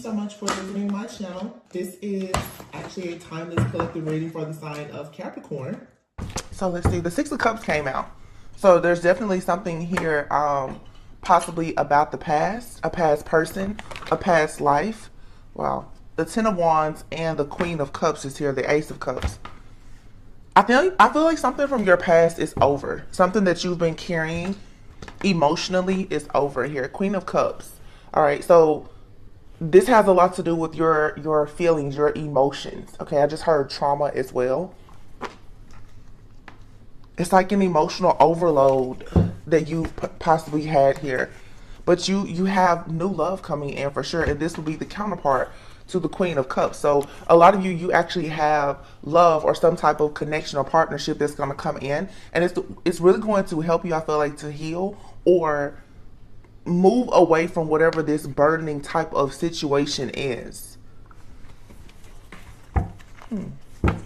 so much for visiting my channel. This is actually a timeless collective reading for the sign of Capricorn. So let's see, the Six of Cups came out. So there's definitely something here, possibly about the past, a past person, a past life. Wow. The Ten of Wands and the Queen of Cups is here, the Ace of Cups. I feel like something from your past is over. Something that you've been carrying emotionally is over here. Queen of Cups. All right, so this has a lot to do with your feelings, your emotions. Okay, I just heard trauma as well. It's like an emotional overload that you've possibly had here. But you have new love coming in for sure. And this will be the counterpart to the Queen of Cups. So a lot of you actually have love or some type of connection or partnership that's going to come in. And it's really going to help you, I feel like, to heal or move away from whatever this burdening type of situation is.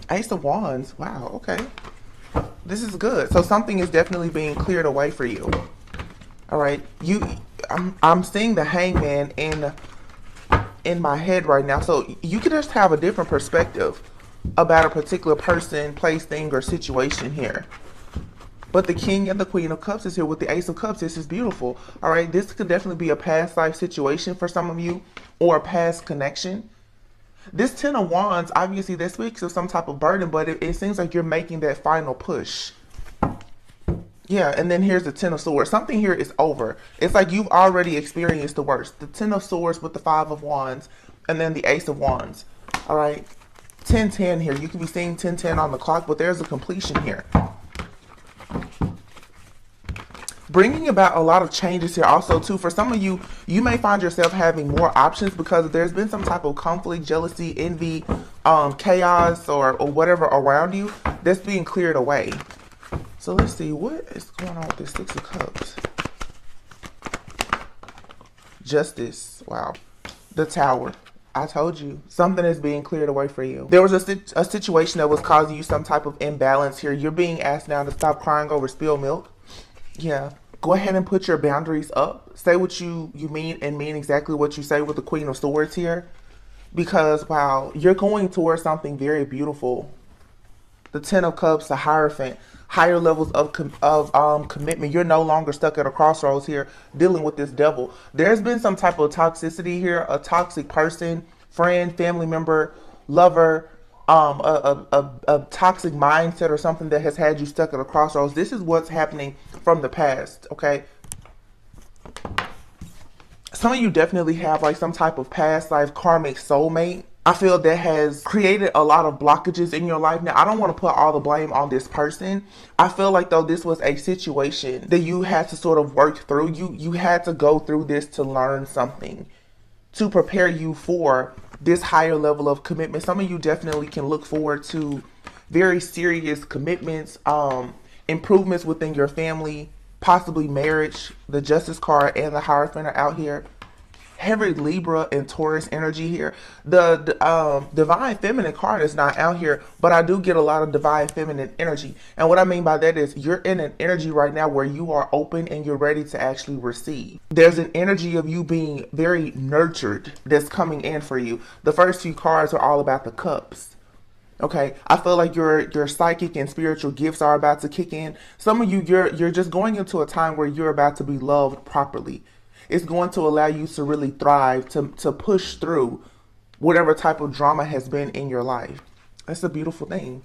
Ace of Wands. Wow, okay. This is good. So something is definitely being cleared away for you. All right. I'm seeing the Hangman in my head right now. So you can just have a different perspective about a particular person, place, thing, or situation here. But the King and the Queen of Cups is here with the Ace of Cups. This is beautiful. All right. This could definitely be a past life situation for some of you or a past connection. This Ten of Wands, obviously that speaks of some type of burden, but it seems like you're making that final push. Yeah, and then here's the Ten of Swords. Something here is over. It's like you've already experienced the worst. The Ten of Swords with the Five of Wands, and then the Ace of Wands. All right, 10-10 here. You can be seeing 10-10 on the clock, but there's a completion here. Bringing about a lot of changes here also too. For some of you, you may find yourself having more options because there's been some type of conflict, jealousy, envy, chaos, or whatever around you that's being cleared away. So let's see, what is going on with this Six of Cups? Justice. Wow. The Tower. I told you. Something is being cleared away for you. There was a situation that was causing you some type of imbalance here. You're being asked now to stop crying over spilled milk. Yeah. Go ahead and put your boundaries up. Say what you mean and mean exactly what you say with the Queen of Swords here. Because, wow, you're going towards something very beautiful. The Ten of Cups, the Hierophant, higher levels of commitment. You're no longer stuck at a crossroads here dealing with this devil. There's been some type of toxicity here, a toxic person, friend, family member, lover, a toxic mindset or something that has had you stuck at a crossroads. This is what's happening from the past, okay? Some of you definitely have like some type of past life karmic soulmate. I feel that has created a lot of blockages in your life. Now, I don't want to put all the blame on this person. I feel like though this was a situation that you had to sort of work through. You had to go through this to learn something, to prepare you for this higher level of commitment. Some of you definitely can look forward to very serious commitments, improvements within your family, possibly marriage. The Justice card and the Hierophant are out here. Heavy Libra and Taurus energy here. The Divine Feminine card is not out here, but I do get a lot of Divine Feminine energy. And what I mean by that is you're in an energy right now where you are open and you're ready to actually receive. There's an energy of you being very nurtured that's coming in for you. The first few cards are all about the cups. Okay, I feel like your psychic and spiritual gifts are about to kick in. Some of you, you're just going into a time where you're about to be loved properly. It's going to allow you to really thrive, to push through whatever type of drama has been in your life. That's a beautiful thing.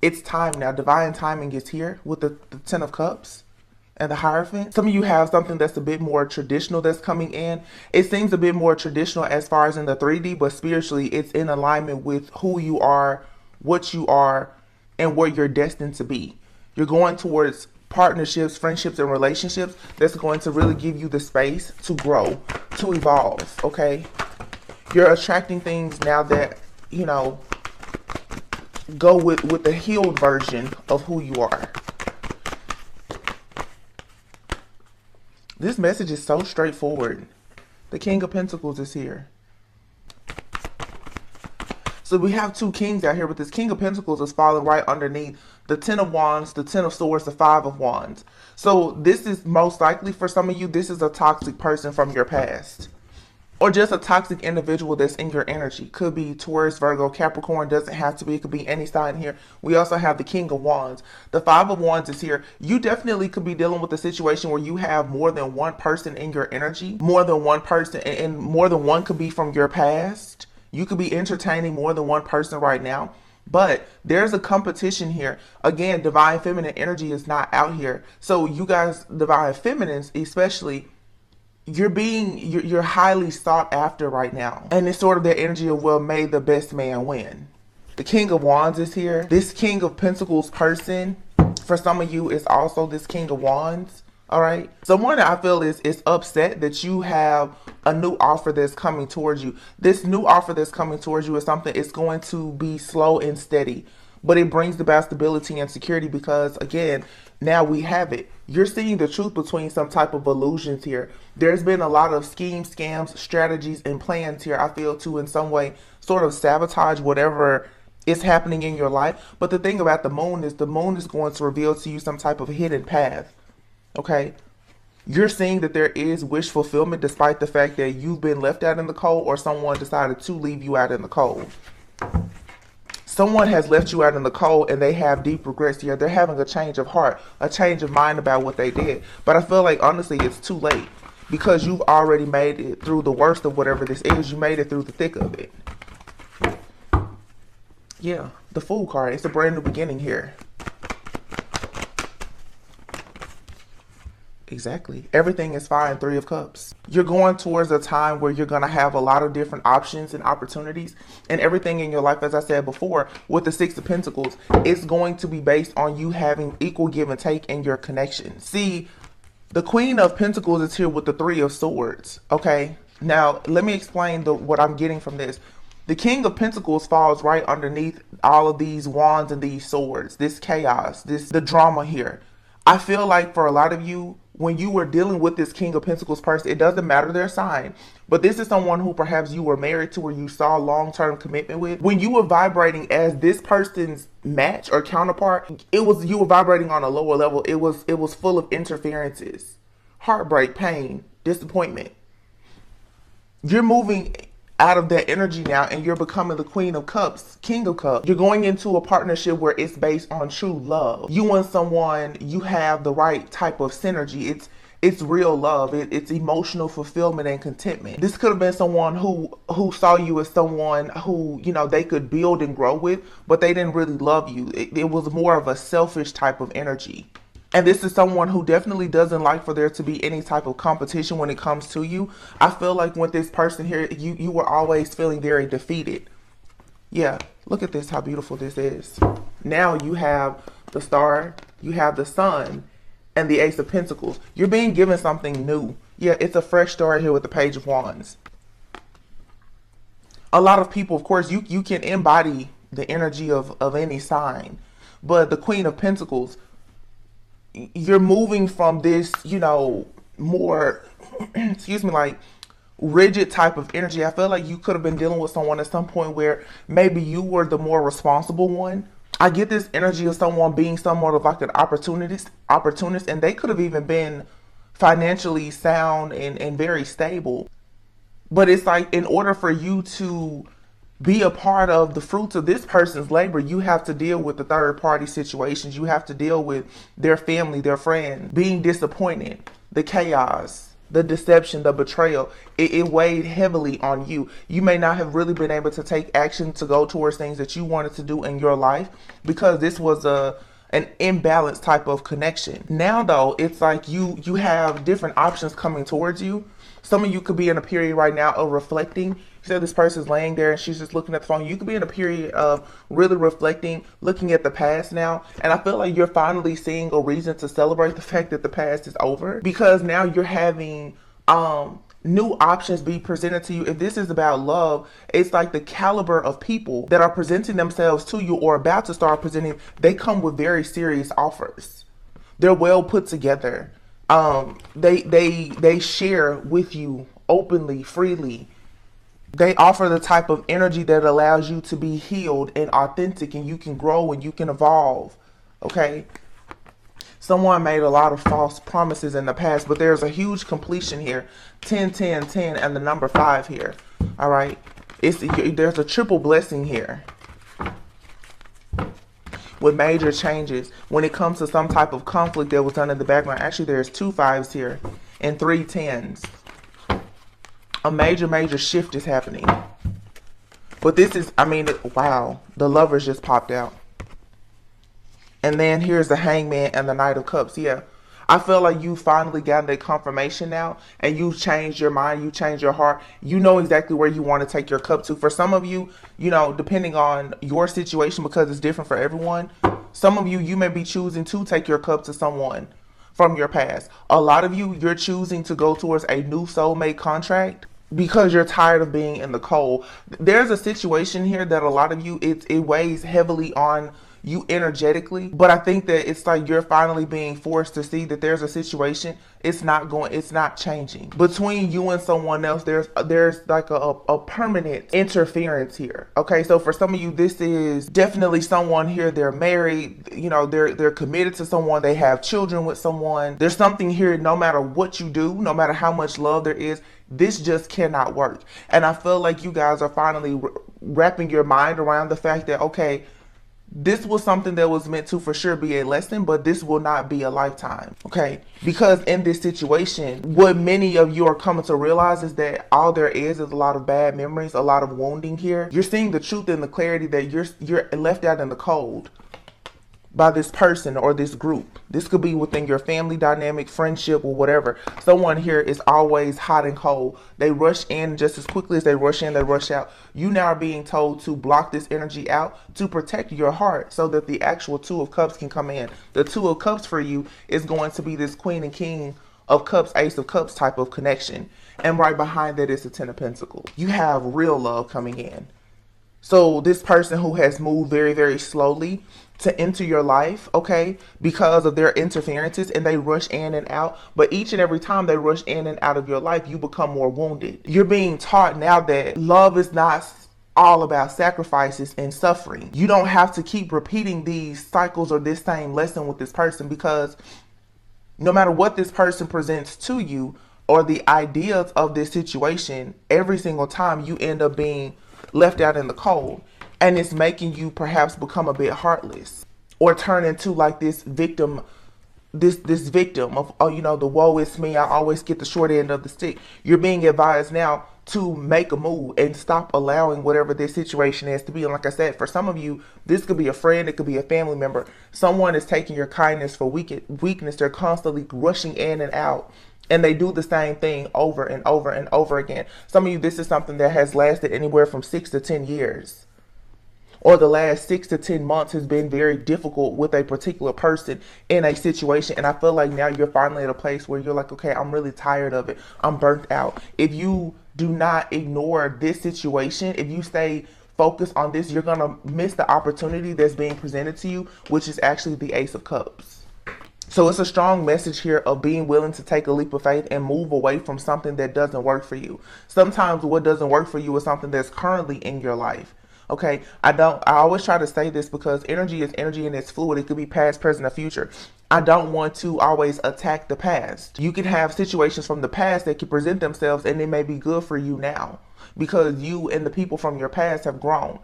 It's time now. Divine timing is here with the Ten of Cups and the Hierophant. Some of you have something that's a bit more traditional that's coming in. It seems a bit more traditional as far as in the 3D, but spiritually it's in alignment with who you are, what you are, and where you're destined to be. You're going towards partnerships, friendships, and relationships that's going to really give you the space to grow, to evolve, okay? You're attracting things now that, you know, go with the healed version of who you are. This message is so straightforward. The King of Pentacles is here. So we have two kings out here, but this King of Pentacles is falling right underneath the Ten of Wands, the Ten of Swords, the Five of Wands. So this is most likely for some of you, this is a toxic person from your past. or just a toxic individual that's in your energy. Could be Taurus, Virgo, Capricorn, doesn't have to be. It could be any sign here. We also have the King of Wands. The Five of Wands is here. You definitely could be dealing with a situation where you have more than one person in your energy, more than one person, and more than one could be from your past. You could be entertaining more than one person right now. But there's a competition here. Again, divine feminine energy is not out here. So you guys, divine feminines especially, you're highly sought after right now. And it's sort of the energy of, well, may the best man win. The King of Wands is here. This King of Pentacles person, for some of you, is also this King of Wands. All right. Someone that I feel is upset that you have a new offer that's coming towards you. This new offer that's coming towards you is something, it's going to be slow and steady, but it brings about stability and security because, again, now we have it. You're seeing the truth between some type of illusions here. There's been a lot of schemes, scams, strategies, and plans here, I feel, to in some way sort of sabotage whatever is happening in your life. But the thing about the moon is going to reveal to you some type of hidden path. Okay, you're seeing that there is wish fulfillment despite the fact that you've been left out in the cold or someone decided to leave you out in the cold. Someone has left you out in the cold and they have deep regrets here. They're having a change of heart, a change of mind about what they did. But I feel like, honestly, it's too late because you've already made it through the worst of whatever this is. You made it through the thick of it. Yeah, the Fool card. It's a brand new beginning here. Exactly. Everything is fine. Three of Cups. You're going towards a time where you're going to have a lot of different options and opportunities, and everything in your life, as I said before, with the Six of Pentacles, it's going to be based on you having equal give and take in your connections. See, the Queen of Pentacles is here with the Three of Swords. Okay. Now, let me explain what I'm getting from this. The King of Pentacles falls right underneath all of these wands and these swords, this chaos, the drama here. I feel like for a lot of you, when you were dealing with this King of Pentacles person, it doesn't matter their sign, but this is someone who perhaps you were married to or you saw long-term commitment with. When you were vibrating as this person's match or counterpart, you were vibrating on a lower level. It was full of interferences, heartbreak, pain, disappointment. You're moving out of that energy now and you're becoming the Queen of Cups, King of Cups. You're going into a partnership where it's based on true love. You and someone, you have the right type of synergy. It's real love. It's emotional fulfillment and contentment. This could have been someone who saw you as someone who, you know, they could build and grow with, but they didn't really love you. It was more of a selfish type of energy. And this is someone who definitely doesn't like for there to be any type of competition when it comes to you. I feel like with this person here, you were always feeling very defeated. Yeah, look at this, how beautiful this is. Now you have the Star, you have the Sun, and the Ace of Pentacles. You're being given something new. Yeah, it's a fresh start here with the Page of Wands. A lot of people, of course, you can embody the energy of any sign. But the Queen of Pentacles, you're moving from this, you know, more, excuse me, like rigid type of energy. I feel like you could have been dealing with someone at some point where maybe you were the more responsible one. I get this energy of someone being somewhat of like an opportunist, and they could have even been financially sound and very stable. But it's like, in order for you to be a part of the fruits of this person's labor, you have to deal with the third party situations. You have to deal with their family, their friends, being disappointed, the chaos, the deception, the betrayal. It weighed heavily on you. You may not have really been able to take action to go towards things that you wanted to do in your life because this was an imbalanced type of connection. Now though, it's like you have different options coming towards you. Some of you could be in a period right now of reflecting. You said this person's laying there and she's just looking at the phone. You could be in a period of really reflecting, looking at the past now. And I feel like you're finally seeing a reason to celebrate the fact that the past is over, because now you're having new options be presented to you. If this is about love, it's like the caliber of people that are presenting themselves to you or about to start presenting, they come with very serious offers. They're well put together. They share with you openly, freely. They offer the type of energy that allows you to be healed and authentic, and you can grow and you can evolve. Okay. Someone made a lot of false promises in the past, but there's a huge completion here. 10, 10, 10, and the number 5 here. All right. There's a triple blessing here with major changes when it comes to some type of conflict that was done in the background. Actually, there's 2 5s here and 3 10s. A major shift is happening. But this is, I mean, wow, the Lovers just popped out. And then here's the Hangman and the Knight of Cups. Yeah, I feel like you finally got that confirmation now, and you changed your mind, you changed your heart. You know exactly where you want to take your cup to. For some of you, you know, depending on your situation, because it's different for everyone, some of you, you may be choosing to take your cup to someone from your past. A lot of you, you're choosing to go towards a new soulmate contract because you're tired of being in the cold. There's a situation here that a lot of you, it weighs heavily on you energetically, but I think that it's like you're finally being forced to see that there's a situation. It's not changing between you and someone else. There's like a permanent interference here. Okay, so for some of you, this is definitely someone here. They're married, you know, they're committed to someone, they have children with someone. There's something here, no matter what you do, no matter how much love there is, this just cannot work. And I feel like you guys are finally wrapping your mind around the fact that, okay, this was something that was meant to for sure be a lesson, but this will not be a lifetime. Okay, because in this situation, what many of you are coming to realize is that all there is a lot of bad memories, a lot of wounding here. You're seeing the truth and the clarity that you're left out in the cold by this person or this group. This could be within your family dynamic, friendship, or whatever. Someone here is always hot and cold. They rush in just as quickly as they rush in, they rush out. You now are being told to block this energy out to protect your heart so that the actual 2 of Cups can come in. The 2 of Cups for you is going to be this Queen and King of Cups, Ace of Cups type of connection. And right behind that is the 10 of Pentacles. You have real love coming in. So this person who has moved very slowly to enter your life, okay, because of their interferences, and they rush in and out, but each and every time they rush in and out of your life, you become more wounded. You're being taught now that love is not all about sacrifices and suffering. You don't have to keep repeating these cycles or this same lesson with this person, because no matter what this person presents to you or the ideas of this situation, every single time you end up being left out in the cold. And it's making you perhaps become a bit heartless or turn into like this victim, this victim of, oh, you know, the woe is me, I always get the short end of the stick. You're being advised now to make a move and stop allowing whatever this situation is to be. And like I said, for some of you, this could be a friend, it could be a family member. Someone is taking your kindness for weakness. They're constantly rushing in and out. And they do the same thing over and over and over again. Some of you, this is something that has lasted anywhere from 6 to 10 years. Or the last 6 to 10 months has been very difficult with a particular person in a situation. And I feel like now you're finally at a place where you're like, okay, I'm really tired of it. I'm burnt out. If you do not ignore this situation, if you stay focused on this, you're going to miss the opportunity that's being presented to you, which is actually the Ace of Cups. So it's a strong message here of being willing to take a leap of faith and move away from something that doesn't work for you. Sometimes what doesn't work for you is something that's currently in your life. Okay, I always try to say this because energy is energy and it's fluid. It could be past, present, or future. I don't want to always attack the past. You can have situations from the past that can present themselves and it may be good for you now because you and the people from your past have grown.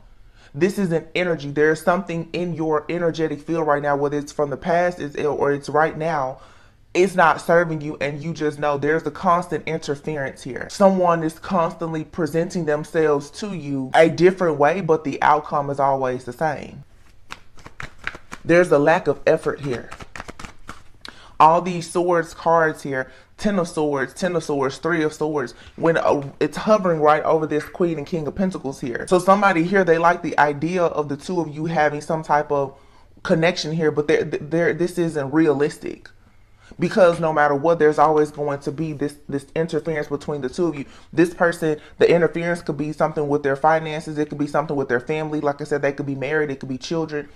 This is an energy. There's something in your energetic field right now, whether it's from the past or it's right now, it's not serving you, and you just know there's a constant interference here. Someone is constantly presenting themselves to you a different way, but the outcome is always the same. There's a lack of effort here. All these swords cards here, 10 of Swords, 10 of Swords, 3 of Swords, when it's hovering right over this Queen and King of Pentacles here. So somebody here, they like the idea of the 2 of you having some type of connection here, but this isn't realistic. Because no matter what, there's always going to be this interference between the 2 of you. This person, the interference could be something with their finances. It could be something with their family. Like I said, they could be married. It could be children.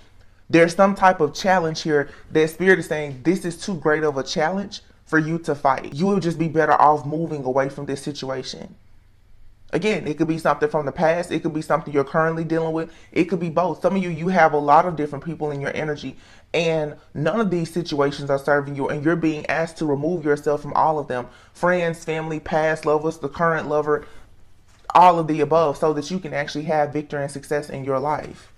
There's some type of challenge here that Spirit is saying this is too great of a challenge for you to fight. You would just be better off moving away from this situation. Again, it could be something from the past. It could be something you're currently dealing with. It could be both. Some of you, you have a lot of different people in your energy, and none of these situations are serving you, and you're being asked to remove yourself from all of them. Friends, family, past lovers, the current lover, all of the above, so that you can actually have victory and success in your life.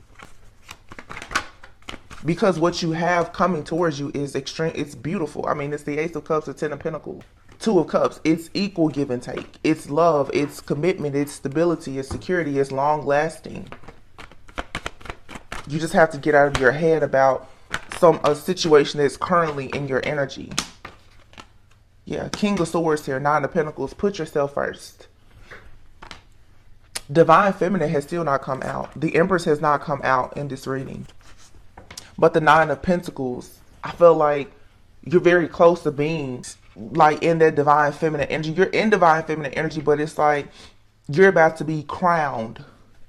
Because what you have coming towards you is extreme. It's beautiful. I mean, it's the Ace of Cups, the Ten of Pentacles. Two of Cups. It's equal give and take. It's love. It's commitment. It's stability. It's security. It's long lasting. You just have to get out of your head about a situation that's currently in your energy. Yeah, King of Swords here, Nine of Pentacles. Put yourself first. Divine Feminine has still not come out. The Empress has not come out in this reading. But the Nine of Pentacles, I feel like you're very close to being like in that Divine Feminine energy. You're in Divine Feminine energy, but it's like you're about to be crowned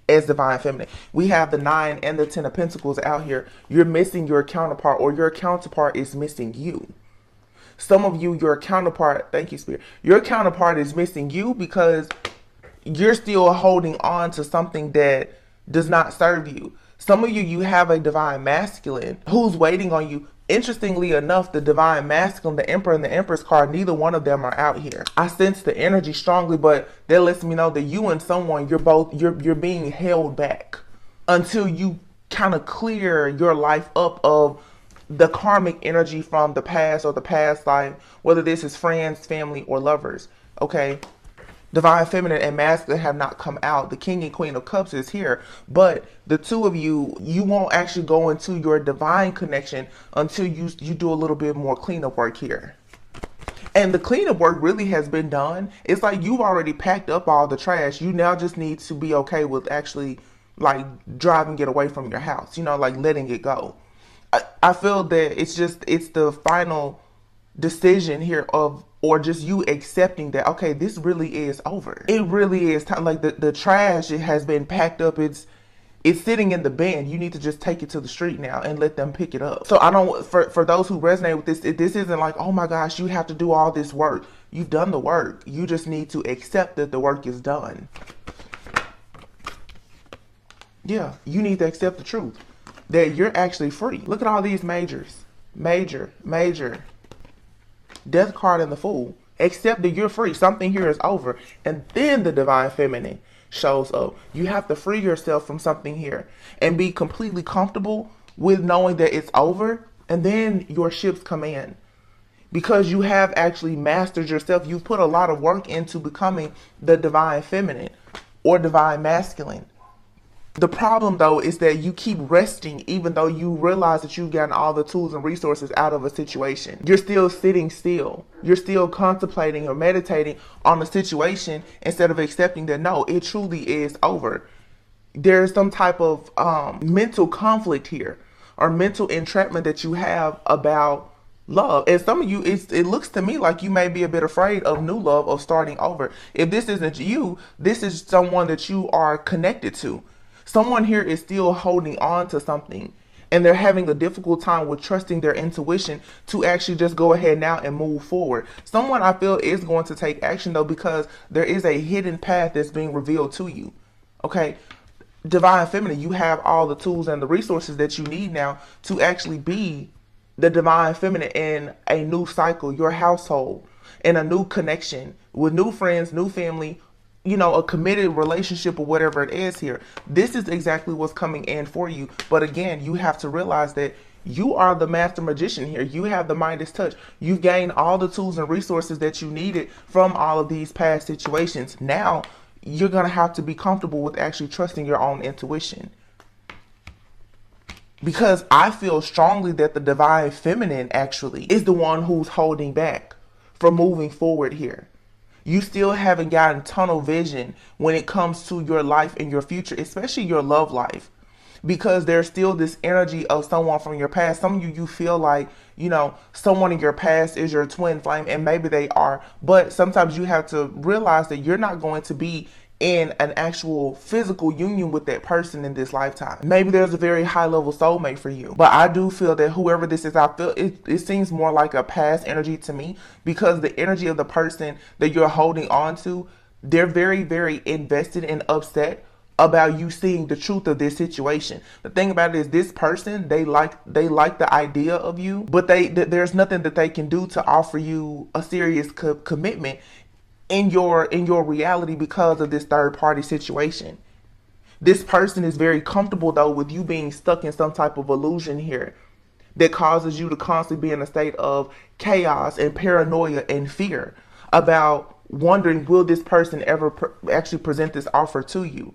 as Divine Feminine. We have the 9 and the 10 of Pentacles out here. You're missing your counterpart, or your counterpart is missing you. Some of you, your counterpart, thank you, Spirit. Your counterpart is missing you because you're still holding on to something that does not serve you. Some of you, you have a divine masculine who's waiting on you. Interestingly enough, the divine masculine, the Emperor and the Empress card, neither one of them are out here. I sense the energy strongly, but that lets me know that you and someone, you're being held back until you kind of clear your life up of the karmic energy from the past or the past life, whether this is friends, family, or lovers. Okay. Divine Feminine and Masculine have not come out. The King and Queen of Cups is here. But the two of you, you won't actually go into your divine connection until you do a little bit more cleanup work here. And the cleanup work really has been done. It's like you've already packed up all the trash. You now just need to be okay with actually like driving it away from your house. You know, like letting it go. I feel that it's the final decision here of, or just you accepting that, okay, this really is over. It really is time. Like the trash, it has been packed up. It's sitting in the bin. You need to just take it to the street now and let them pick it up. So I don't, for those who resonate with this, this isn't like, oh my gosh, you have to do all this work. You've done the work. You just need to accept that the work is done. Yeah, you need to accept the truth that you're actually free. Look at all these majors. Major. Death card and the Fool. Accept that you're free. Something here is over. And then the Divine Feminine shows up. You have to free yourself from something here and be completely comfortable with knowing that it's over. And then your ships come in. Because you have actually mastered yourself. You've put a lot of work into becoming the Divine Feminine or Divine Masculine. The problem, though, is that you keep resting even though you realize that you've gotten all the tools and resources out of a situation. You're still sitting still. You're still contemplating or meditating on the situation instead of accepting that, no, it truly is over. There's some type of mental conflict here or mental entrapment that you have about love. And some of you, it looks to me like you may be a bit afraid of new love, of starting over. If this isn't you, this is someone that you are connected to. Someone here is still holding on to something and they're having a difficult time with trusting their intuition to actually just go ahead now and move forward. Someone I feel is going to take action though, because there is a hidden path that's being revealed to you. Okay. Divine Feminine, you have all the tools and the resources that you need now to actually be the Divine Feminine in a new cycle, your household, in a new connection with new friends, new family, you know, a committed relationship or whatever it is here. This is exactly what's coming in for you. But again, you have to realize that you are the master magician here. You have the Midas touch. You've gained all the tools and resources that you needed from all of these past situations. Now, you're going to have to be comfortable with actually trusting your own intuition. Because I feel strongly that the Divine Feminine actually is the one who's holding back from moving forward here. You still haven't gotten tunnel vision when it comes to your life and your future, especially your love life, because there's still this energy of someone from your past. Some of you feel like, you know, someone in your past is your twin flame, and maybe they are, but sometimes you have to realize that you're not going to be in an actual physical union with that person in this lifetime. Maybe there's a very high level soulmate for you, but I do feel that whoever this is, I feel it seems more like a past energy to me, because the energy of the person that you're holding on to, They're very, very invested and upset about you seeing the truth of this situation. The thing about it is, this person, they like the idea of you, but there's nothing that they can do to offer you a serious commitment in your reality because of this third party situation. This person is very comfortable though with you being stuck in some type of illusion here that causes you to constantly be in a state of chaos and paranoia and fear about wondering, will this person ever actually present this offer to you?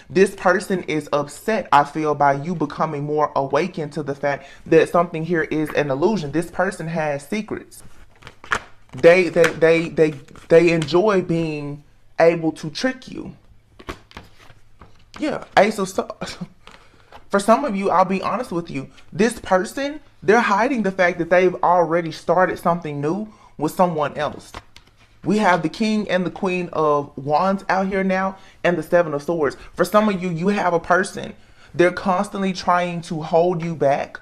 This person is upset, I feel, by you becoming more awakened to the fact that something here is an illusion. This person has secrets. They enjoy being able to trick you. Yeah, Ace of Swords. For some of you, I'll be honest with you, this person, they're hiding the fact that they've already started something new with someone else. We have the King and the Queen of Wands out here now, and the Seven of Swords. For some of you, you have a person, they're constantly trying to hold you back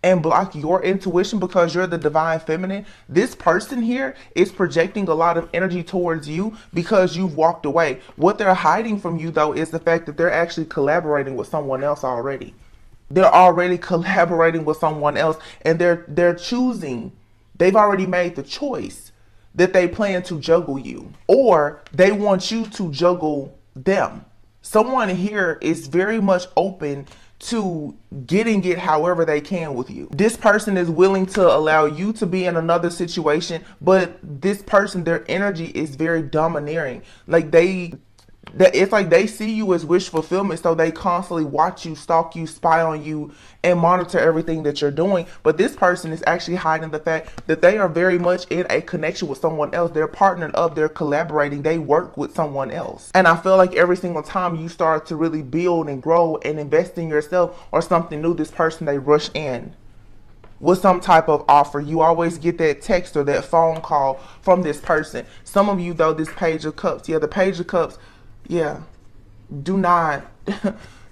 and block your intuition because you're the divine feminine. This person here is projecting a lot of energy towards you because you've walked away. What they're hiding from you though is the fact that they're actually collaborating with someone else already. They're already collaborating with someone else, and they're choosing. They've already made the choice that they plan to juggle you, or they want you to juggle them. Someone here is very much open to getting it however they can with you. This person is willing to allow you to be in another situation, but this person, their energy is very domineering. Like it's like they see you as wish fulfillment, so they constantly watch you, stalk you, spy on you, and monitor everything that you're doing. But this person is actually hiding the fact that they are very much in a connection with someone else. They're partnered up, they're collaborating, they work with someone else. And I feel like every single time you start to really build and grow and invest in yourself or something new, this person, they rush in with some type of offer. You always get that text or that phone call from this person. Some of you though, this Page of Cups, yeah, the Page of Cups, yeah, do not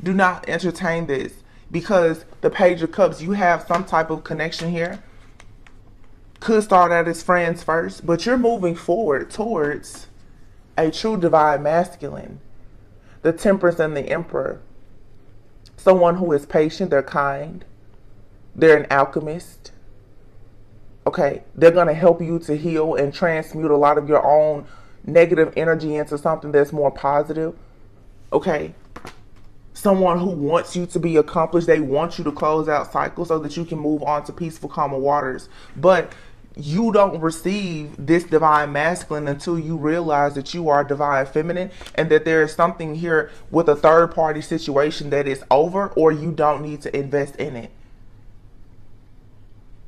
do not entertain this, because the Page of Cups, you have some type of connection here. Could start out as friends first, but you're moving forward towards a true divine masculine, the Temperance and the Emperor. Someone who is patient, they're kind, they're an alchemist. Okay, they're going to help you to heal and transmute a lot of your own negative energy into something that's more positive. Okay, someone who wants you to be accomplished. They want you to close out cycles so that you can move on to peaceful, calmer waters. But you don't receive this divine masculine until you realize that you are divine feminine, and that there is something here with a third party situation that is over, or you don't need to invest in it.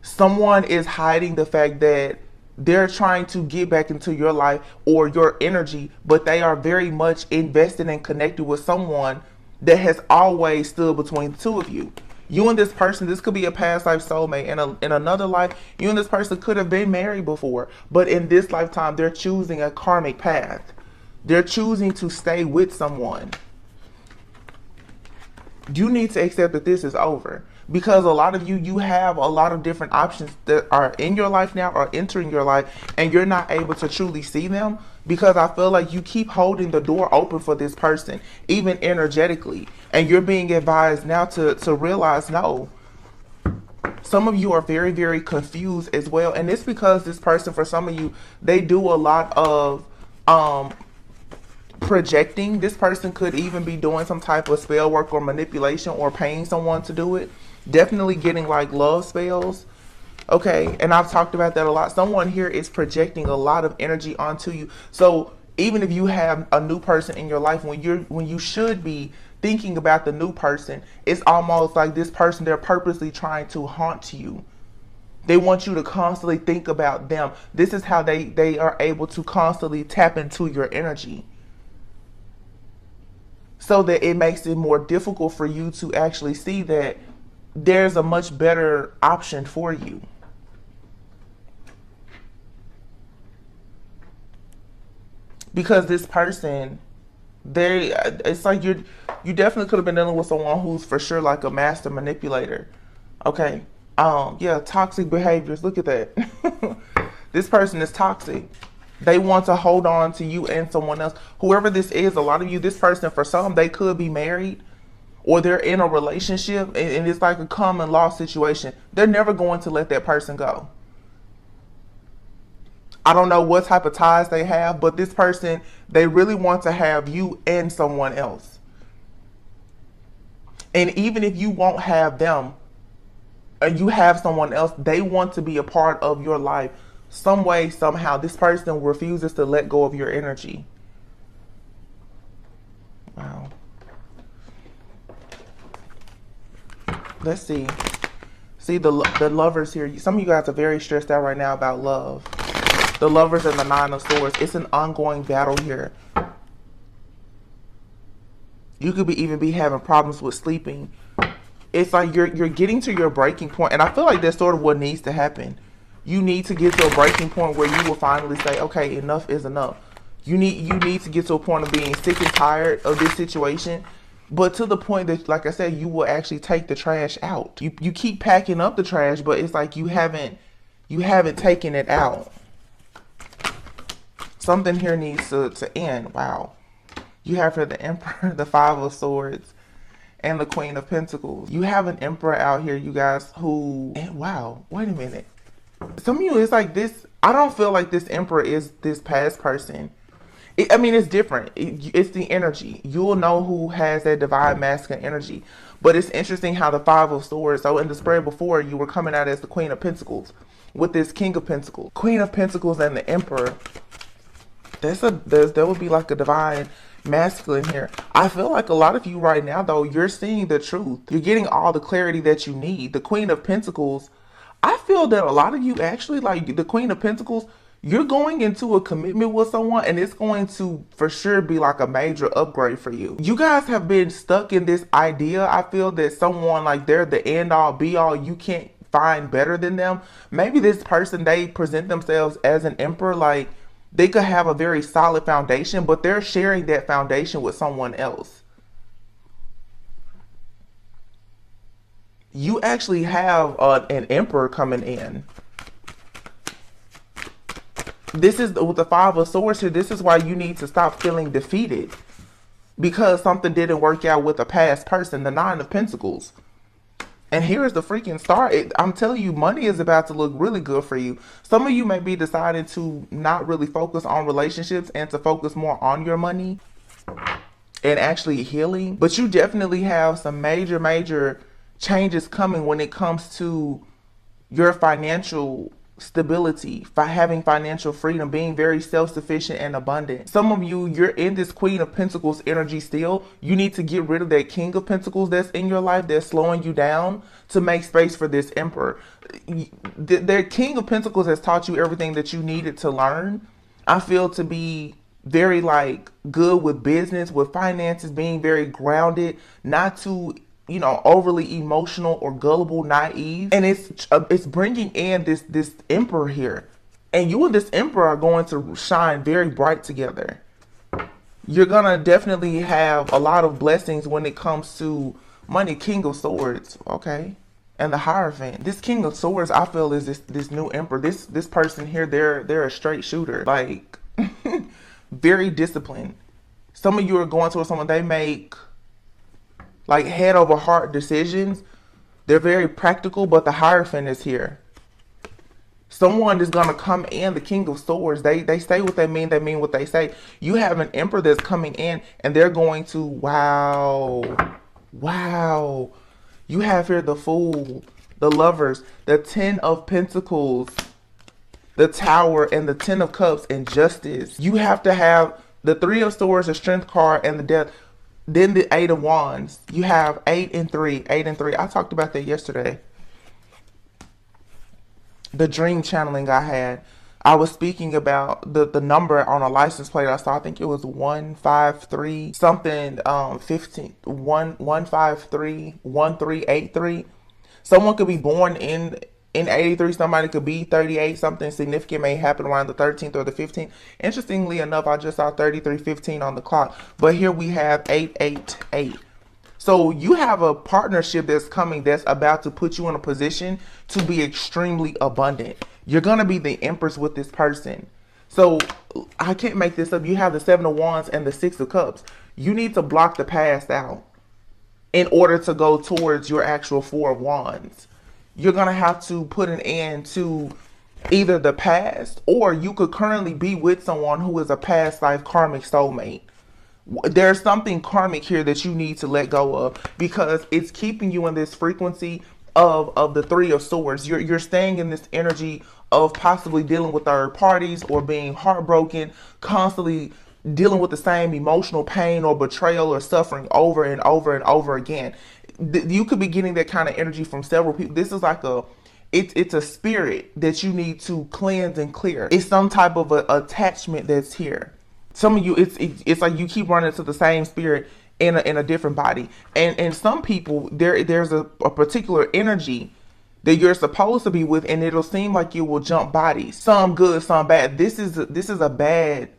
Someone is hiding the fact that they're trying to get back into your life or your energy, but they are very much invested and connected with someone that has always stood between the two of you. You and this person, this could be a past life soulmate. In another life, you and this person could have been married before, but in this lifetime, they're choosing a karmic path. They're choosing to stay with someone. You need to accept that this is over. Because a lot of you have a lot of different options that are in your life now or entering your life, and you're not able to truly see them because I feel like you keep holding the door open for this person, even energetically. And you're being advised now to realize, no, some of you are very, very confused as well. And it's because this person, for some of you, they do a lot of projecting. This person could even be doing some type of spell work or manipulation or paying someone to do it. Definitely getting like love spells. Okay, and I've talked about that a lot. Someone here is projecting a lot of energy onto you. So even if you have a new person in your life, when you should be thinking about the new person, it's almost like this person, they're purposely trying to haunt you. They want you to constantly think about them. This is how they are able to constantly tap into your energy, so that it makes it more difficult for you to actually see that there's a much better option for you. Because this person, it's like you definitely could have been dealing with someone who's for sure like a master manipulator. Okay. Yeah, toxic behaviors. Look at that. This person is toxic. They want to hold on to you and someone else. Whoever this is, a lot of you, this person, for some, they could be married or they're in a relationship and it's like a common law situation. They're never going to let that person go. I don't know what type of ties they have, but this person, they really want to have you and someone else. And even if you won't have them, and you have someone else, they want to be a part of your life some way, somehow. This person refuses to let go of your energy. Wow. Let's see. See the lovers here. Some of you guys are very stressed out right now about love. The lovers and the nine of swords. It's an ongoing battle here. You could even be having problems with sleeping. It's like you're getting to your breaking point, and I feel like that's sort of what needs to happen. You need to get to a breaking point where you will finally say, okay, enough is enough. You need to get to a point of being sick and tired of this situation, but to the point that, like I said, you will actually take the trash out. You keep packing up the trash, but it's like you haven't taken it out. Something here needs to end. Wow. You have here the Emperor, the Five of Swords, and the Queen of Pentacles. You have an Emperor out here, you guys, who, and wow, wait a minute. Some of you, it's like this, I don't feel like this Emperor is this past person. I mean, it's different. It's the energy. You'll know who has that divine masculine energy. But it's interesting how the Five of Swords, so in the spread before, you were coming out as the Queen of Pentacles with this King of Pentacles. Queen of Pentacles and the Emperor. There would be like a divine masculine here. I feel like a lot of you right now, though, you're seeing the truth. You're getting all the clarity that you need. The Queen of Pentacles, I feel that a lot of you actually, like the Queen of Pentacles, you're going into a commitment with someone and it's going to for sure be like a major upgrade for you. You guys have been stuck in this idea. I feel that someone, like they're the end all be all, you can't find better than them. Maybe this person, they present themselves as an emperor, like they could have a very solid foundation, but they're sharing that foundation with someone else. You actually have an emperor coming in. This is with the Five of Swords here. This is why you need to stop feeling defeated because something didn't work out with a past person, the Nine of Pentacles. And here's the freaking Star. I'm telling you, money is about to look really good for you. Some of you may be deciding to not really focus on relationships and to focus more on your money and actually healing. But you definitely have some major changes coming when it comes to your financial stability, having financial freedom, being very self-sufficient and abundant. Some of you, you're in this Queen of Pentacles energy still. You need to get rid of that King of Pentacles that's in your life that's slowing you down to make space for this Emperor. The King of Pentacles has taught you everything that you needed to learn. I feel to be very like good with business, with finances, being very grounded, not too overly emotional or gullible, naive. And it's bringing in this Emperor here. And you and this Emperor are going to shine very bright together. You're going to definitely have a lot of blessings when it comes to money. King of Swords, okay? And the Hierophant. This King of Swords, I feel, is this new Emperor. This person here, they're a straight shooter. Like, very disciplined. Some of you are going to someone, they make like head over heart decisions. They're very practical, but the Hierophant is here. Someone is going to come in, the King of Swords. They say what they mean what they say. You have an Emperor that's coming in and they're going to, wow. You have here the Fool, the Lovers, the Ten of Pentacles, the Tower, and the Ten of Cups, and Justice. You have to have the Three of Swords, the Strength card, and the Death. Then the Eight of Wands. You have 8 and 3. 8 and 3. I talked about that yesterday. The dream channeling I had. I was speaking about the number on a license plate I saw. I think it was 153 something 15 153 1383. Someone could be born in 83, somebody could be 38, something significant may happen around the 13th or the 15th. Interestingly enough, I just saw 3315 on the clock, but here we have 888. So you have a partnership that's coming that's about to put you in a position to be extremely abundant. You're going to be the Empress with this person. So I can't make this up. You have the Seven of Wands and the Six of Cups. You need to block the past out in order to go towards your actual Four of Wands. You're going to have to put an end to either the past, or you could currently be with someone who is a past life karmic soulmate. There's something karmic here that you need to let go of, because it's keeping you in this frequency of the Three of Swords. You're staying in this energy of possibly dealing with third parties or being heartbroken, constantly dealing with the same emotional pain or betrayal or suffering over and over and over again. You could be getting that kind of energy from several people. This is like it's a spirit that you need to cleanse and clear. It's some type of attachment that's here. Some of you, it's like you keep running to the same spirit in a different body. And some people, there's a particular energy that you're supposed to be with, and it'll seem like you will jump bodies. Some good, some bad. This is a bad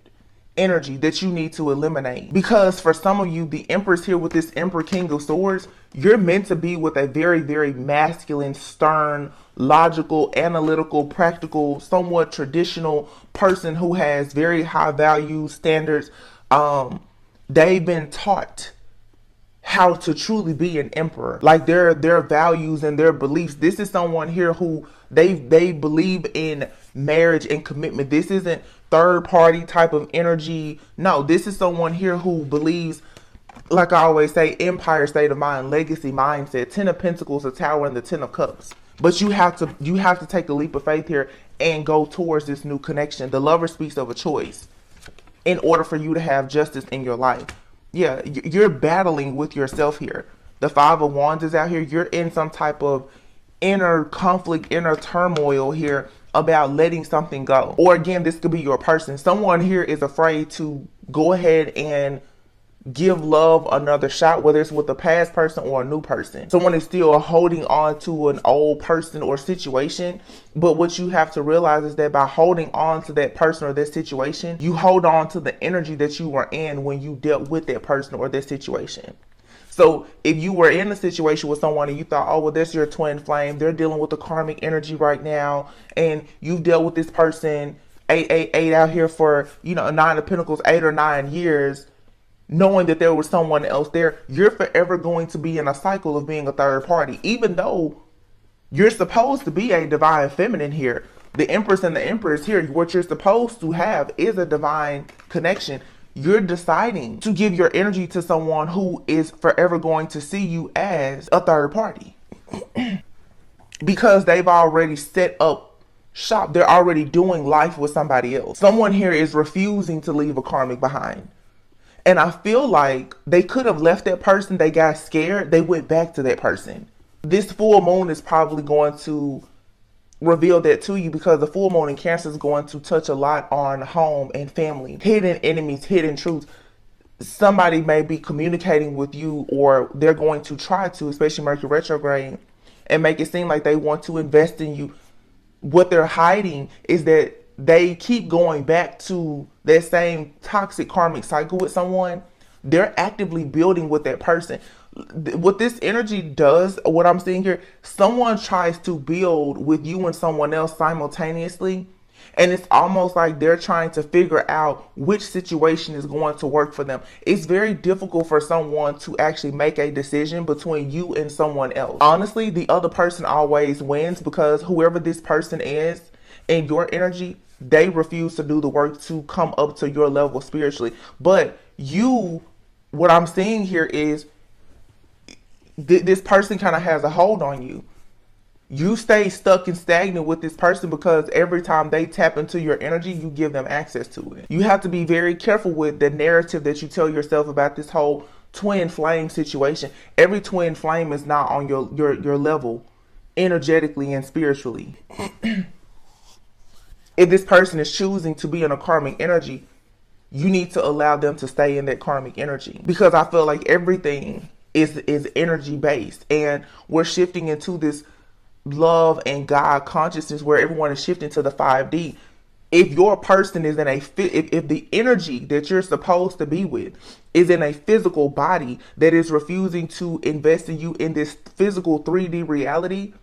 energy that you need to eliminate, because for some of you, the Empress here with this Emperor King of Swords, you're meant to be with a very, very masculine, stern, logical, analytical, practical, somewhat traditional person who has very high value standards. They've been taught how to truly be an emperor, like their values and their beliefs. This is someone here who they believe in marriage and commitment. This isn't third party type of energy. No, this is someone here who believes, like I always say, empire state of mind, legacy mindset, 10 of Pentacles, a Tower, and the 10 of Cups. But you have to take a leap of faith here and go towards this new connection. The Lover speaks of a choice in order for you to have justice in your life. Yeah, you're battling with yourself here. The Five of Wands is out here. You're in some type of inner conflict, inner turmoil here about letting something go. Or again, this could be your person. Someone here is afraid to go ahead and give love another shot, whether it's with a past person or a new person. Someone is still holding on to an old person or situation, but what you have to realize is that by holding on to that person or that situation, you hold on to the energy that you were in when you dealt with that person or that situation. So if you were in a situation with someone and you thought, oh, well, that's your twin flame, they're dealing with the karmic energy right now, and you've dealt with this person eight out here for, Nine of Pentacles, 8 or 9 years, knowing that there was someone else there, you're forever going to be in a cycle of being a third party, even though you're supposed to be a divine feminine here. The Empress and the Emperor here. What you're supposed to have is a divine connection. You're deciding to give your energy to someone who is forever going to see you as a third party because they've already set up shop. They're already doing life with somebody else. Someone here is refusing to leave a karmic behind. And I feel like they could have left that person. They got scared. They went back to that person. This full moon is probably going to reveal that to you, because the full moon in Cancer is going to touch a lot on home and family, hidden enemies, hidden truths. Somebody may be communicating with you, or they're going to try to, especially Mercury retrograde, and make it seem like they want to invest in you. What they're hiding is that they keep going back to that same toxic karmic cycle with someone. They're actively building with that person. What this energy does, what I'm seeing here, someone tries to build with you and someone else simultaneously. And it's almost like they're trying to figure out which situation is going to work for them. It's very difficult for someone to actually make a decision between you and someone else. Honestly, the other person always wins, because whoever this person is in your energy, they refuse to do the work to come up to your level spiritually. But you, what I'm seeing here is this person kind of has a hold on you. You stay stuck and stagnant with this person because every time they tap into your energy, you give them access to it. You have to be very careful with the narrative that you tell yourself about this whole twin flame situation. Every twin flame is not on your level energetically and spiritually. If this person is choosing to be in a karmic energy, you need to allow them to stay in that karmic energy, because I feel like everything is energy based, and we're shifting into this love and God consciousness where everyone is shifting to the 5D. If your person is in if the energy that you're supposed to be with is in a physical body that is refusing to invest in you in this physical 3D reality,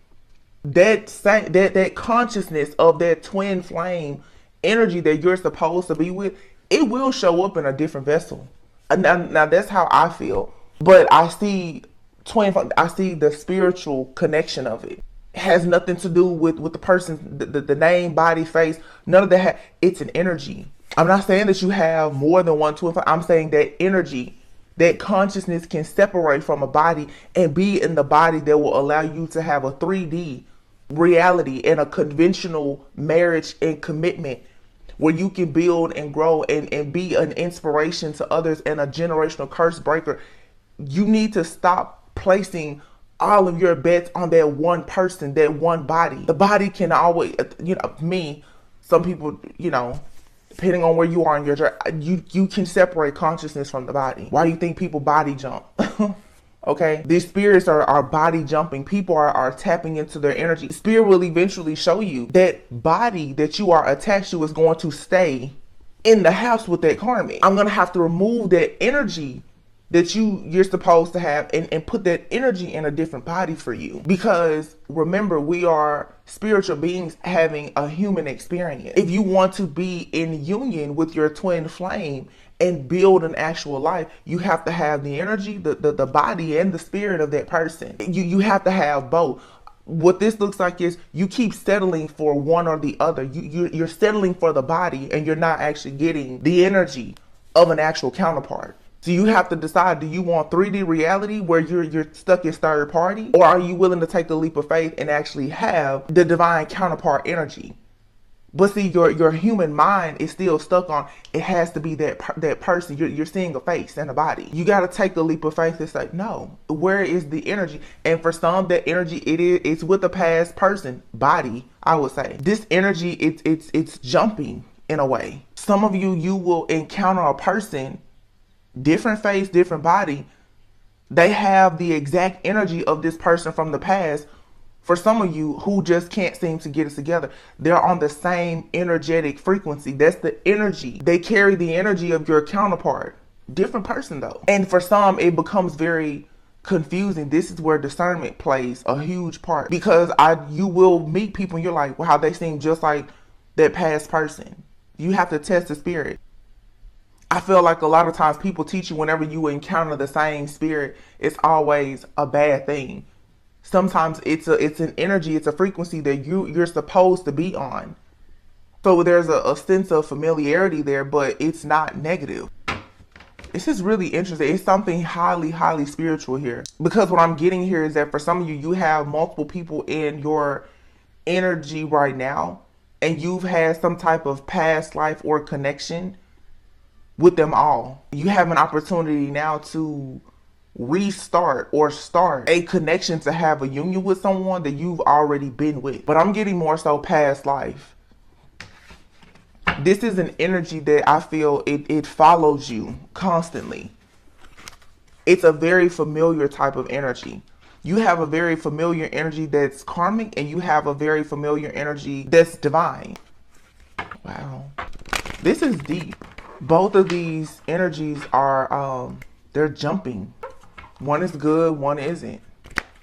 that consciousness of that twin flame energy that you're supposed to be with, it will show up in a different vessel. Now that's how I feel. But I see I see the spiritual connection of it. It has nothing to do with the person, the name, body, face. None of that. It's an energy. I'm not saying that you have more than one twin flame. I'm saying that energy, that consciousness can separate from a body and be in the body that will allow you to have a 3D reality and a conventional marriage and commitment where you can build and grow and be an inspiration to others and a generational curse breaker. You need to stop placing all of your bets on that one person, that one body. The body can always, some people, depending on where you are in your journey, you can separate consciousness from the body. Why do you think people body jump? Okay, these spirits are body jumping. People are tapping into their energy. Spirit will eventually show you that body that you are attached to is going to stay in the house with that karmic. I'm going to have to remove that energy that you're supposed to have and put that energy in a different body for you. Because remember, we are spiritual beings having a human experience. If you want to be in union with your twin flame and build an actual life, you have to have the energy, the body and the spirit of that person. You have to have both. What this looks like is you keep settling for one or the other. You're settling for the body and you're not actually getting the energy of an actual counterpart. So you have to decide, do you want 3D reality where you're stuck in third party? Or are you willing to take the leap of faith and actually have the divine counterpart energy? But see, your human mind is still stuck on, it has to be that person. You're seeing a face and a body. You got to take the leap of faith and say, no, where is the energy? And for some, that energy, it's with a past person, body, I would say. This energy, it's jumping in a way. Some of you will encounter a person, different face, different body. They have the exact energy of this person from the past. For some of you who just can't seem to get it together, they're on the same energetic frequency. That's the energy. They carry the energy of your counterpart. Different person though. And for some, it becomes very confusing. This is where discernment plays a huge part, because you will meet people and you're like, wow, they seem just like that past person. You have to test the spirit. I feel like a lot of times people teach you whenever you encounter the same spirit, it's always a bad thing. Sometimes it's an energy, it's a frequency that you're supposed to be on. So there's a sense of familiarity there, but it's not negative. This is really interesting. It's something highly, highly spiritual here. Because what I'm getting here is that for some of you, you have multiple people in your energy right now, and you've had some type of past life or connection with them all. You have an opportunity now to restart or start a connection, to have a union with someone that you've already been with. But I'm getting more so past life. This is an energy that I feel it follows you constantly. It's a very familiar type of energy. You have a very familiar energy that's karmic, and you have a very familiar energy that's divine. Wow. This is deep. Both of these energies are, they're jumping. One is good, one isn't.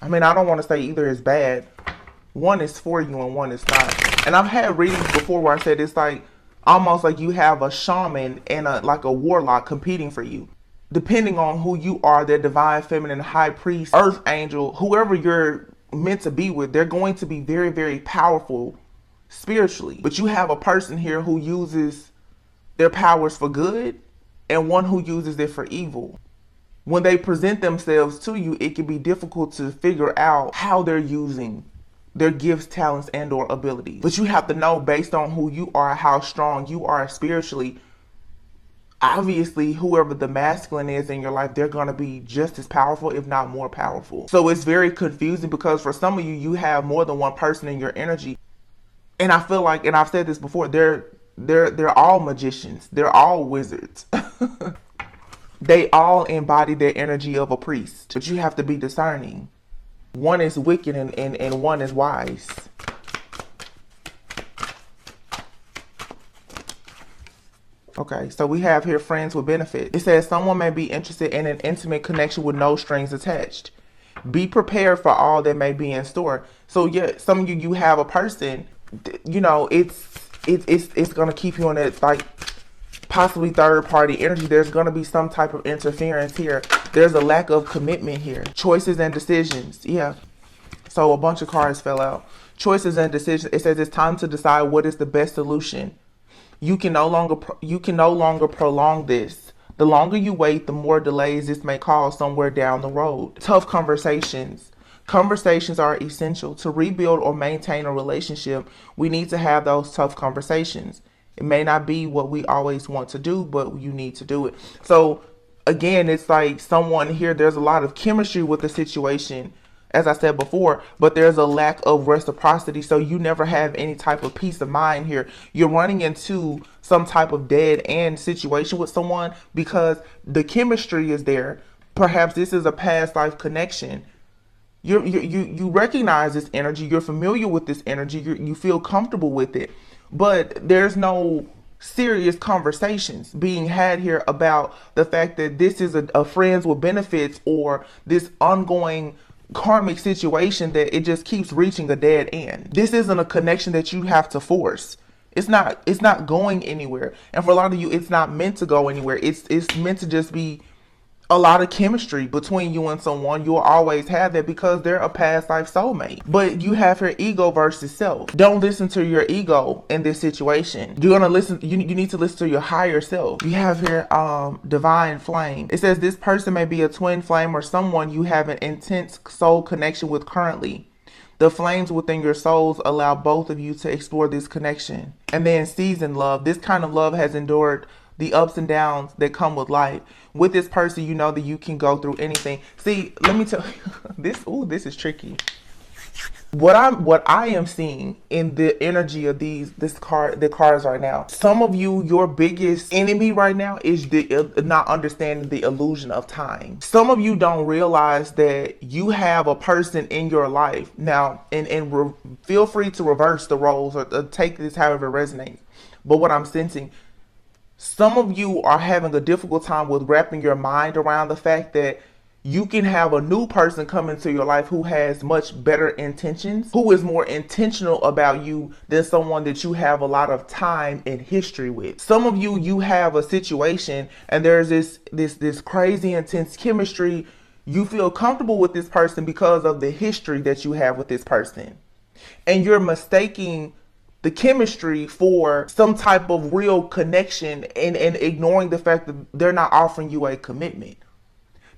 I mean, I don't want to say either is bad. One is for you and one is not. And I've had readings before where I said it's like, almost like you have a shaman and like a warlock competing for you. Depending on who you are, their divine feminine, high priest, earth angel, whoever you're meant to be with, they're going to be very, very powerful spiritually. But you have a person here who uses their powers for good and one who uses it for evil. When they present themselves to you, it can be difficult to figure out how they're using their gifts, talents, and or abilities. But you have to know, based on who you are, how strong you are spiritually. Obviously, whoever the masculine is in your life, they're going to be just as powerful, if not more powerful. So it's very confusing, because for some of you, you have more than one person in your energy. And I feel like, and I've said this before, they're all magicians. They're all wizards. They all embody their energy of a priest. But you have to be discerning. One is wicked and one is wise. Okay, so we have here friends with benefit. It says someone may be interested in an intimate connection with no strings attached. Be prepared for all that may be in store. So yeah, some of you have a person, you know, it's it's going to keep you in that, like, possibly third party energy. There's going to be some type of interference here. There's a lack of commitment here. Choices and decisions. Yeah. So a bunch of cards fell out. Choices and decisions. It says it's time to decide what is the best solution. You can no longer prolong this. The longer you wait, the more delays this may cause somewhere down the road. Tough conversations. Conversations are essential. To rebuild or maintain a relationship, we need to have those tough conversations. It may not be what we always want to do, but you need to do it. So again, it's like someone here, there's a lot of chemistry with the situation, as I said before, but there's a lack of reciprocity. So you never have any type of peace of mind here. You're running into some type of dead end situation with someone because the chemistry is there. Perhaps this is a past life connection. You recognize this energy. You're familiar with this energy. You feel comfortable with it, but there's no serious conversations being had here about the fact that this is a friends with benefits or this ongoing karmic situation that it just keeps reaching a dead end. This isn't a connection that you have to force. It's not going anywhere. And for a lot of you, it's not meant to go anywhere. It's meant to just be a lot of chemistry between you and someone. You'll always have that because they're a past life soulmate. But you have your ego versus self. Don't listen to your ego in this situation. You're gonna listen. You need to listen to your higher self. You have here divine flame. It says this person may be a twin flame or someone you have an intense soul connection with currently. The flames within your souls allow both of you to explore this connection. And then seasoned love. This kind of love has endured the ups and downs that come with life. With this person, you know that you can go through anything. See, let me tell you, this is tricky. What I am seeing in the energy of the cards right now. Some of you, your biggest enemy right now is the not understanding the illusion of time. Some of you don't realize that you have a person in your life now, and feel free to reverse the roles or take this however it resonates. But what I'm sensing, some of you are having a difficult time with wrapping your mind around the fact that you can have a new person come into your life who has much better intentions, who is more intentional about you than someone that you have a lot of time and history with. Some of you, you have a situation and there's this crazy intense chemistry. You feel comfortable with this person because of the history that you have with this person. And you're mistaking the chemistry for some type of real connection and ignoring the fact that they're not offering you a commitment.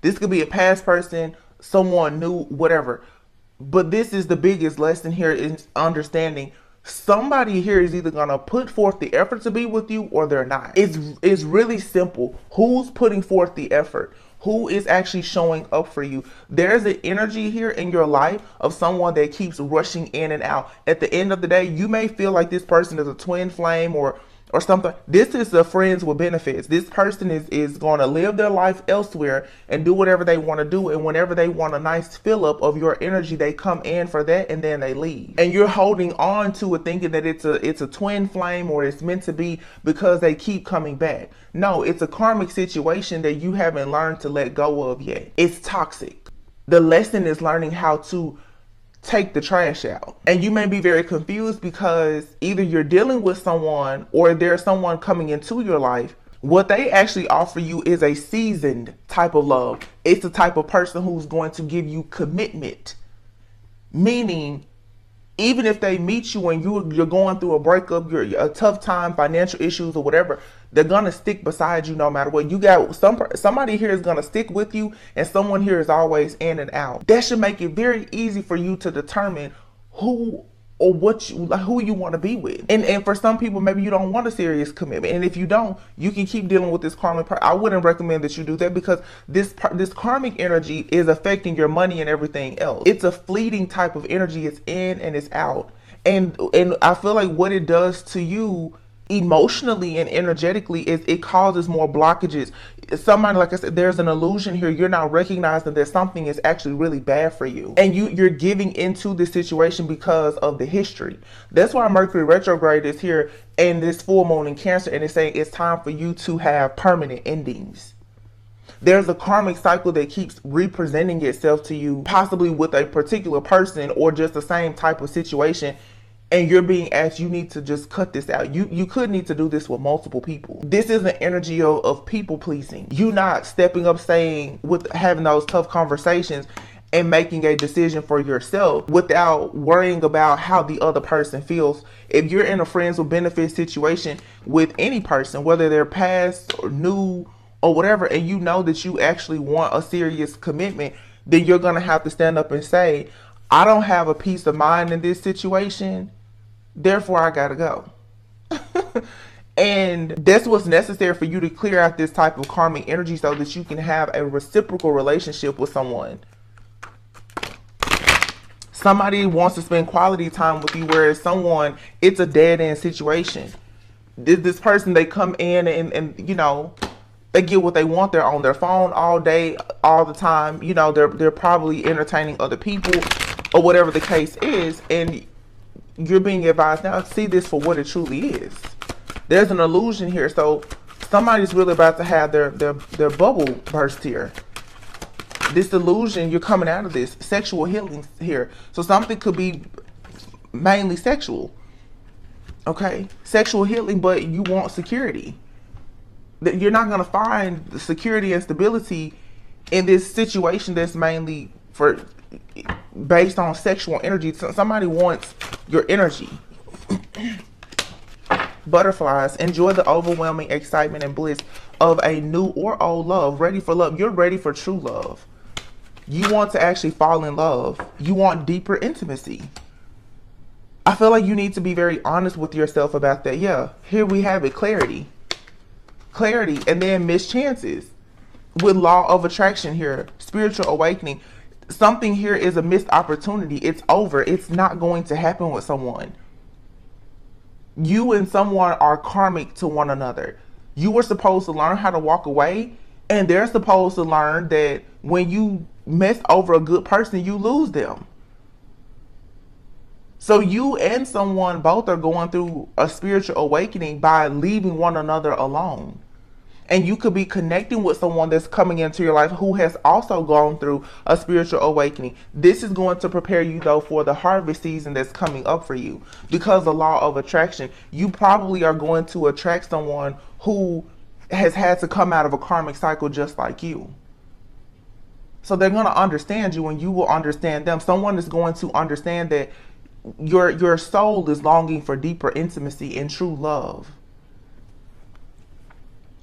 This could be a past person, someone new, whatever. But this is the biggest lesson here, is understanding somebody here is either going to put forth the effort to be with you or they're not. It's really simple. Who's putting forth the effort? Who is actually showing up for you? There's an energy here in your life of someone that keeps rushing in and out. At the end of the day, you may feel like this person is a twin flame or something. This is the friends with benefits. This person is going to live their life elsewhere and do whatever they want to do. And whenever they want a nice fill up of your energy, they come in for that and then they leave. And you're holding on to it thinking that it's a twin flame or it's meant to be because they keep coming back. No, it's a karmic situation that you haven't learned to let go of yet. It's toxic. The lesson is learning how to take the trash out. And you may be very confused because either you're dealing with someone or there's someone coming into your life. What they actually offer you is a seasoned type of love. It's the type of person who's going to give you commitment. Meaning, even if they meet you and you're going through a breakup, you're a tough time, financial issues or whatever, they're going to stick beside you no matter what. You got somebody here is going to stick with you and someone here is always in and out. That should make it very easy for you to determine who or who you want to be with. And for some people, maybe you don't want a serious commitment. And if you don't, you can keep dealing with this karmic part. I wouldn't recommend that you do that because this karmic energy is affecting your money and everything else. It's a fleeting type of energy. It's in and it's out. And I feel like what it does to you emotionally and energetically is it causes more blockages. Somebody, like I said, there's an illusion here. You're not recognizing that something is actually really bad for you. And you're giving into this situation because of the history. That's why Mercury retrograde is here and this full moon in Cancer, and it's saying it's time for you to have permanent endings. There's a karmic cycle that keeps representing itself to you, possibly with a particular person or just the same type of situation. and you're being asked, you need to just cut this out. You could need to do this with multiple people. This is an energy of people pleasing. You not stepping up, saying, with having those tough conversations and making a decision for yourself without worrying about how the other person feels. If you're in a friends with benefits situation with any person, whether they're past or new or whatever, and you know that you actually want a serious commitment, then you're going to have to stand up and say, I don't have a peace of mind in this situation, therefore I gotta go. And that's what's necessary for you to clear out this type of karmic energy so that you can have a reciprocal relationship with someone. Somebody wants to spend quality time with you, whereas someone, it's a dead end situation. This person, they come in and you know, they get what they want. They're on their phone all day, all the time. You know, they're probably entertaining other people or whatever the case is, and you're being advised now, see this for what it truly is. There's an illusion here, so somebody's really about to have their bubble burst here. This illusion, you're coming out of this sexual healing here, so something could be mainly sexual. Okay, sexual healing, but you want security. That you're not going to find the security and stability in this situation that's mainly based on sexual energy. Somebody wants your energy. Butterflies, enjoy the overwhelming excitement and bliss of a new or old love. Ready for love. You're ready for true love. You want to actually fall in love. You want deeper intimacy. I feel like you need to be very honest with yourself about that. Yeah, here we have it. Clarity. Clarity, and then missed chances. With law of attraction here. Spiritual awakening. Something here is a missed opportunity. It's over. It's not going to happen with someone. You and someone are karmic to one another. You were supposed to learn how to walk away, and they're supposed to learn that when you mess over a good person, you lose them. So you and someone both are going through a spiritual awakening by leaving one another alone. And you could be connecting with someone that's coming into your life who has also gone through a spiritual awakening. This is going to prepare you, though, for the harvest season that's coming up for you. Because the law of attraction, you probably are going to attract someone who has had to come out of a karmic cycle just like you. So they're going to understand you, and you will understand them. Someone is going to understand that your soul is longing for deeper intimacy and true love.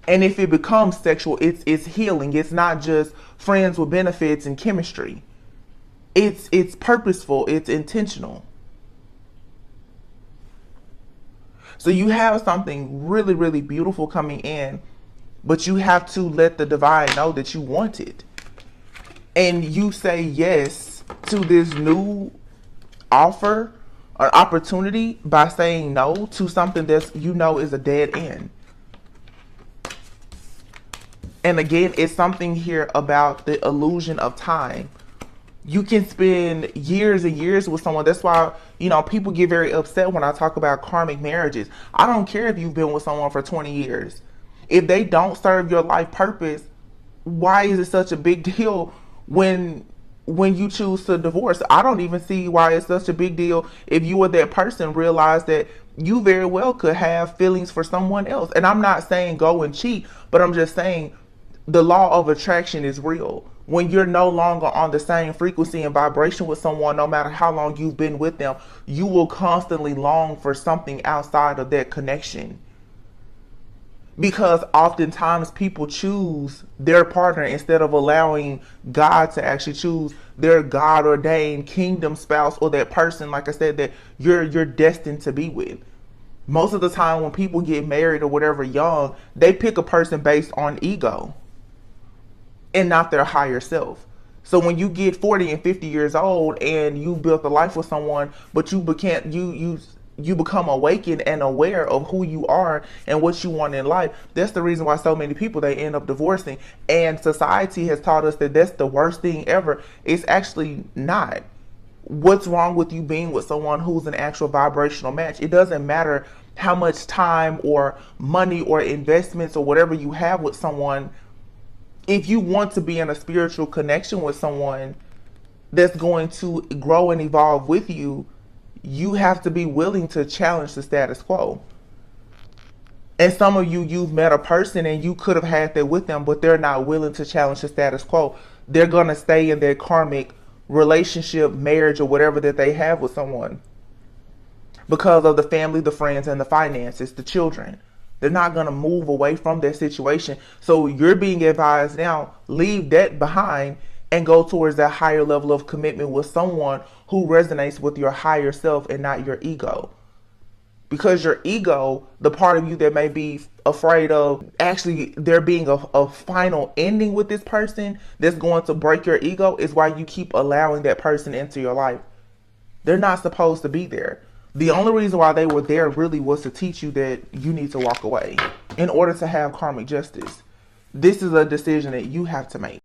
And if it becomes sexual, it's healing. It's not just friends with benefits and chemistry. It's purposeful. It's intentional. So you have something really, really beautiful coming in, but you have to let the divine know that you want it. And you say yes to this new offer or opportunity by saying no to something that you know is a dead end. And again, it's something here about the illusion of time. You can spend years and years with someone. That's why, you know, people get very upset when I talk about karmic marriages. I don't care if you've been with someone for 20 years. If they don't serve your life purpose, why is it such a big deal when you choose to divorce? I don't even see why it's such a big deal if you or that person realize that you very well could have feelings for someone else. And I'm not saying go and cheat, but I'm just saying the law of attraction is real. When you're no longer on the same frequency and vibration with someone, no matter how long you've been with them, you will constantly long for something outside of that connection. Because oftentimes people choose their partner instead of allowing God to actually choose their God-ordained kingdom spouse, or that person, like I said, that you're destined to be with. Most of the time when people get married or whatever young, they pick a person based on ego and not their higher self. So when you get 40 and 50 years old and you built a life with someone, but you become awakened and aware of who you are and what you want in life, that's the reason why so many people, they end up divorcing. And society has taught us that that's the worst thing ever. It's actually not. What's wrong with you being with someone who's an actual vibrational match? It doesn't matter how much time or money or investments or whatever you have with someone. If you want to be in a spiritual connection with someone that's going to grow and evolve with you, you have to be willing to challenge the status quo. And some of you, you've met a person and you could have had that with them, but they're not willing to challenge the status quo. They're going to stay in their karmic relationship, marriage, or whatever that they have with someone because of the family, the friends, and the finances, the children. They're not going to move away from their situation. So you're being advised now, leave that behind and go towards that higher level of commitment with someone who resonates with your higher self and not your ego. Because your ego, the part of you that may be afraid of actually there being a final ending with this person that's going to break your ego, is why you keep allowing that person into your life. They're not supposed to be there. The only reason why they were there really was to teach you that you need to walk away in order to have karmic justice. This is a decision that you have to make.